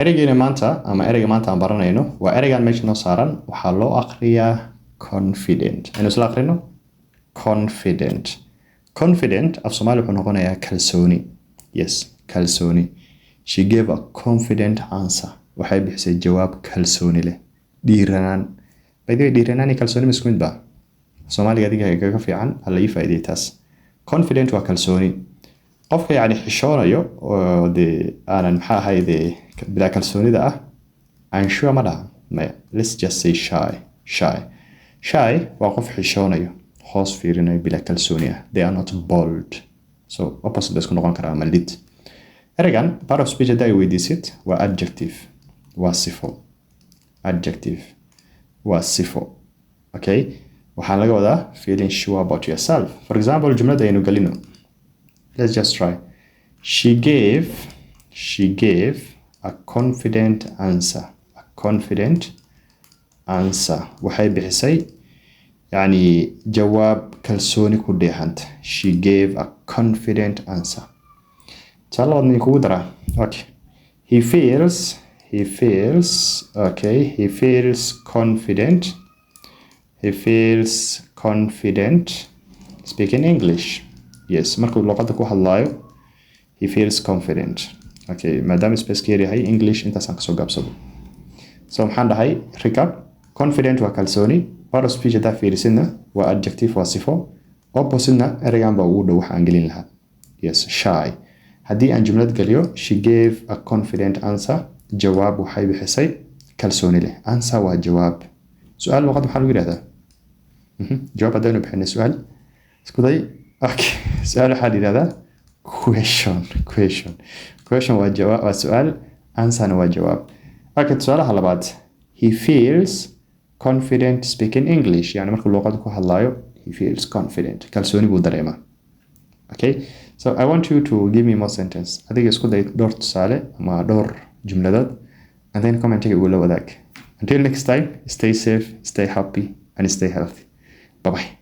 ereygeena maanta ama ereyga maanta aan baranayno waa ereygan meesha noo saaran waxaa loo aqriyaa confident. Aynu isla aqrino confident. Confident af Soomaali wuxuu noqonayaa kalsooni. Yes, kalsooni. She gave a confident answer. Waxay bixisay jawaab kalsooni leh. Dhiiranaan. By the way, dhiiranaan iyo kalsooni ma isku mid baa? Soomaaliga adiga kaga fiican hal ii faa'iideey taas. Confident waa kalsooni. qofka yani xishoonayo oo de aanan maxaa ahayd bila kalsoonida ah aan sure ma dhaha maya. Let's just say shy waa qof xishoonayo hoos fiirinayo bila kalsooni ah. They are not bold, so opposite isku noqon karaa ama lid. Ereygan part of speech hadda ay weydiisid waa adjective, waa sifo. Adjective waa sifo. Okay, waxaan laga wadaa feeling sure about yourself. For example, jumlada aynu galino. Let's just try. She gave a confident answer. A confident answer. waxay bixisay yani jawaab kalsooni ku dheehanta. She gave a confident answer. Talabaad kugu dara. Okay. He feels confident. He feels confident speaking English. Yes, markuu luqadda ku hadlaayo he feels confident. Okay, maadaama space ka yahay English intaasaan kasoo gaabsado. So maxaan dhahay recap. Confident waa kalsooni. Part of speech haddaa fiirisidna waa adjective, waa sifo. Opposite-na ereygan baa ugu dhow waxaan gelin lahaa. Yes, shy. Haddii aan jumlad geliyo she gave a confident answer. Jawaab waxay bixisay kalsooni leh. Answer waa jawaab. Su'aal luqad maxaa lagu yidhahdaa? Jawaab haddaynu bixinay su'aal. Isku day. Okay. سؤال حد هذا question وجواب وسؤال answer وجواب. أكيد سؤال على بعض. He feels confident speaking English. يعني مركو اللغة كو هلايو he feels confident. كالسوني بودريما. Okay. So I want you to give me more sentence. I think it's good that دور تسالة مع دور جملة and then comment يقول له ذاك. Until next time, stay safe, stay happy and stay healthy. Bye bye.